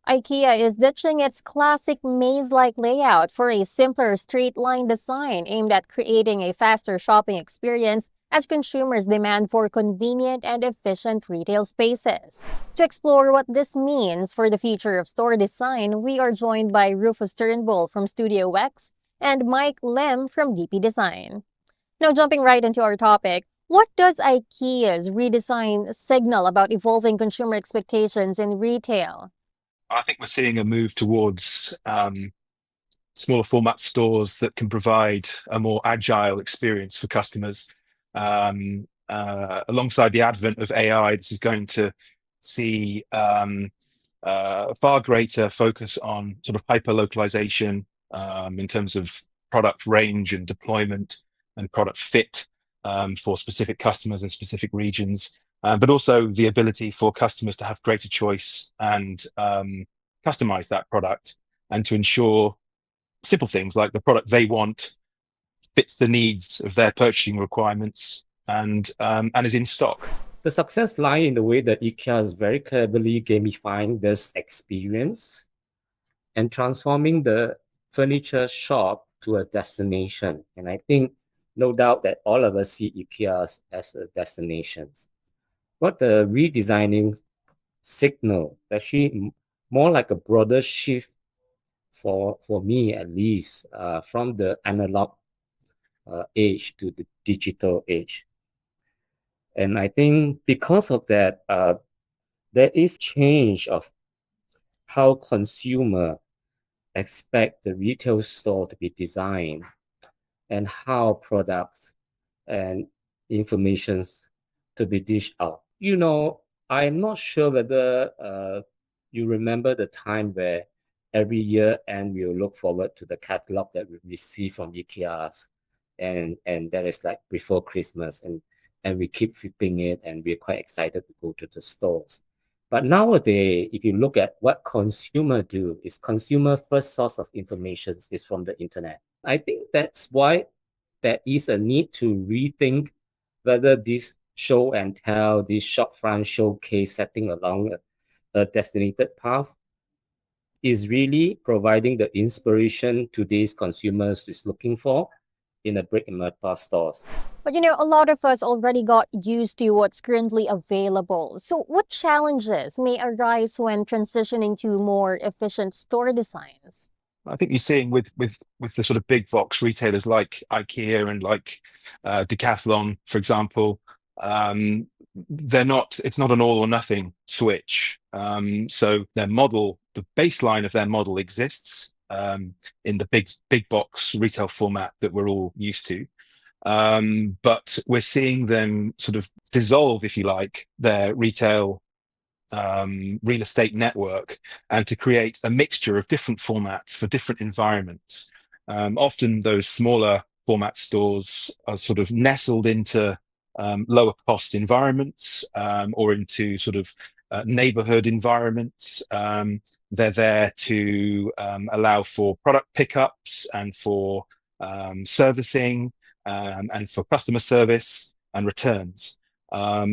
IKEA is ditching its classic maze-like layout for a simpler straight-line design aimed at creating a faster shopping experience as consumers demand for convenient and efficient retail spaces. To explore what this means for the future of store design, we are joined by Rufus Turnbull from Studio X and Mike Lim from DP Design. Now, jumping right into our topic, what does IKEA's redesign signal about evolving consumer expectations in retail? I think we're seeing a move towards smaller format stores that can provide a more agile experience for customers. Alongside the advent of AI, this is going to see far greater focus on sort of hyper localization in terms of product range and deployment and product fit for specific customers and specific regions, but also the ability for customers to have greater choice and customize that product and to ensure simple things like the product they want fits the needs of their purchasing requirements and is in stock. The success lies in the way that IKEA is very cleverly gamifying this experience and transforming the furniture shop to a destination. And I think no doubt that all of us see IKEA as a destination. What the redesigning signal actually more like a broader shift for me at least from the analog age to the digital age. And I think because of that, there is change of how consumer expect the retail store to be designed and how products and information to be dished out. I'm not sure whether you remember the time where every year and we'll look forward to the catalog that we receive from IKEA's and that is like before Christmas and we keep flipping it and we're quite excited to go to the stores. But nowadays, if you look at what consumer do, is consumer first source of information is from the internet. I think that's why there is a need to rethink whether this show and tell, this shopfront showcase setting along a designated path is really providing the inspiration today's consumers is looking for in a brick and mortar stores. But a lot of us already got used to what's currently available. So, what challenges may arise when transitioning to more efficient store designs? I think you're seeing with the sort of big box retailers like IKEA and like Decathlon, for example, it's not an all or nothing switch. So their model, the baseline of their model exists in the big box retail format that we're all used to. But we're seeing them sort of dissolve, if you like, their retail real estate network and to create a mixture of different formats for different environments. Often those smaller format stores are sort of nestled into lower cost environments or into sort of neighborhood environments. They're there to allow for product pickups and for servicing and for customer service and returns.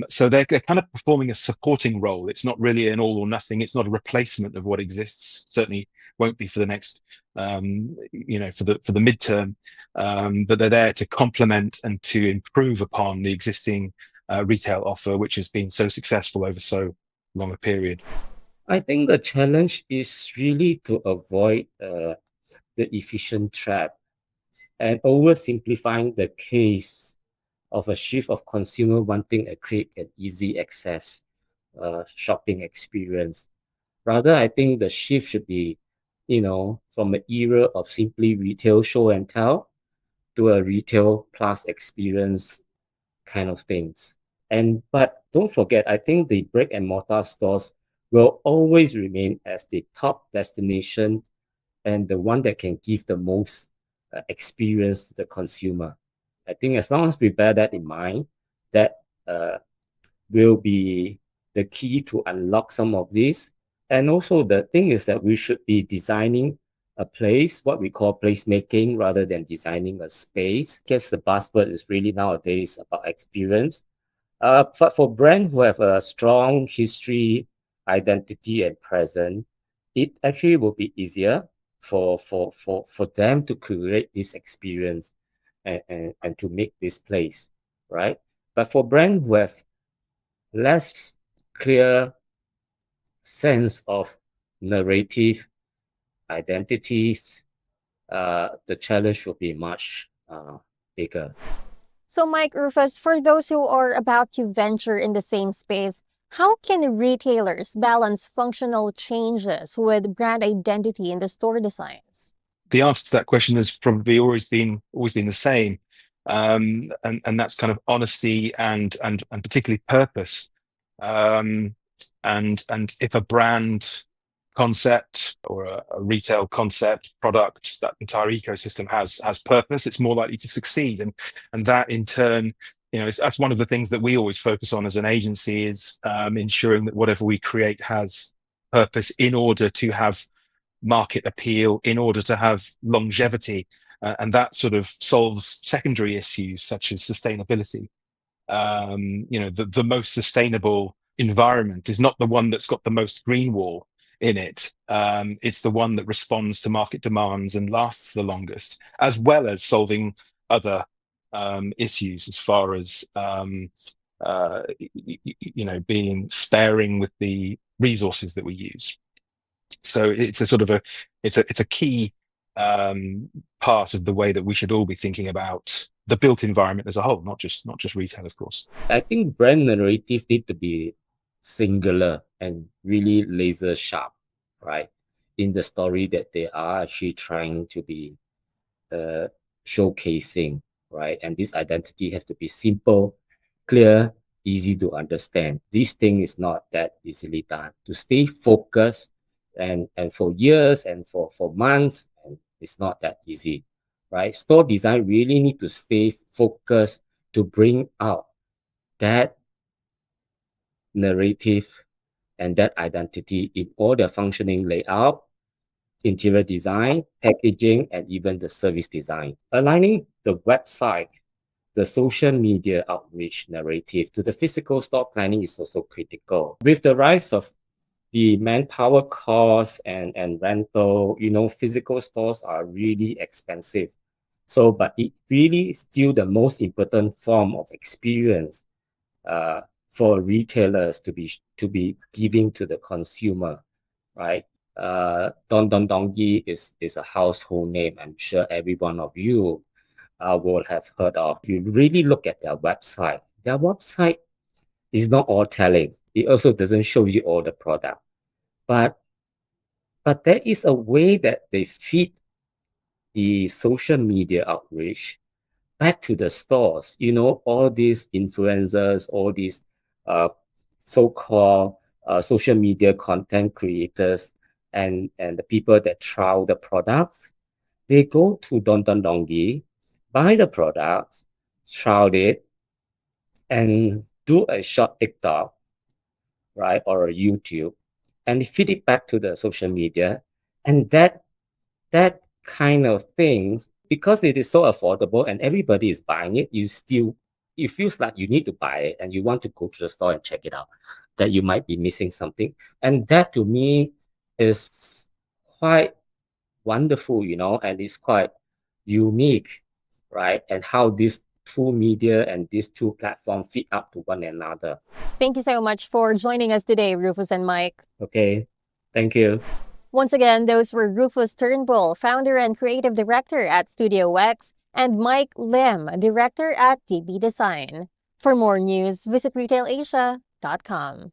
So they're kind of performing a supporting role. It's not really an all or nothing. It's not a replacement of what exists. Certainly won't be for the next, for the midterm. But they're there to complement and to improve upon the existing retail offer, which has been so successful over so long a period. I think the challenge is really to avoid the efficient trap and oversimplifying the case of a shift of consumer wanting a quick and easy access shopping experience. Rather, I think the shift should be, from an era of simply retail show and tell to a retail plus experience kind of things. But don't forget, I think the brick and mortar stores will always remain as the top destination and the one that can give the most experience to the consumer. I think as long as we bear that in mind, that will be the key to unlock some of this. And also the thing is that we should be designing a place, what we call placemaking, rather than designing a space. I guess the buzzword is really nowadays about experience. But for brands who have a strong history, identity, and presence, it actually will be easier for them to create this experience and to make this place, right? But for brands who have less clear sense of narrative identities, the challenge will be much bigger. So, Mike, Rufus, for those who are about to venture in the same space, how can retailers balance functional changes with brand identity in the store designs? The answer to that question has probably always been the same, and that's kind of honesty and particularly purpose. And if a brand concept or a retail concept product, that entire ecosystem has purpose, it's more likely to succeed. And that in turn, that's one of the things that we always focus on as an agency, is ensuring that whatever we create has purpose in order to have market appeal, in order to have longevity, and that sort of solves secondary issues such as sustainability. The most sustainable environment is not the one that's got the most green wall in it. It's the one that responds to market demands and lasts the longest, as well as solving other issues as far as being sparing with the resources that we use. So it's a sort of it's a key part of the way that we should all be thinking about the built environment as a whole, not just retail, of course. I think brand narrative need to be singular and really laser sharp, right? In the story that they are actually trying to be showcasing, right? And this identity has to be simple, clear, easy to understand. This thing is not that easily done. To stay focused and for years and for months, and it's not that easy, right? Store design really need to stay focused to bring out that narrative and that identity in all the functioning layout, interior design, packaging, and even the service design. Aligning the website, the social media outreach narrative to the physical store planning is also critical. With the rise of the manpower costs and rental, physical stores are really expensive. So, but it really is still the most important form of experience for retailers to be giving to the consumer, right? Don Don Dongi is a household name. I'm sure every one of you will have heard of. If you really look at their website is not all telling. It also doesn't show you all the product. But there is a way that they feed the social media outreach back to the stores. All these influencers, all these so-called social media content creators and the people that trial the products, they go to Don Don Dongi, buy the products, trial it, and do a short TikTok, right, or a YouTube, and feed it back to the social media. And that kind of things, because it is so affordable and everybody is buying it, it feels like you need to buy it and you want to go to the store and check it out, that you might be missing something. And that to me is quite wonderful, and it's quite unique, right? And how these two media and these two platforms fit up to one another. Thank you so much for joining us today, Rufus and Mike. Okay, thank you. Once again, those were Rufus Turnbull, founder and creative director at Studio X, and Mike Lim, director at DB Design. For more news, visit retailasia.com.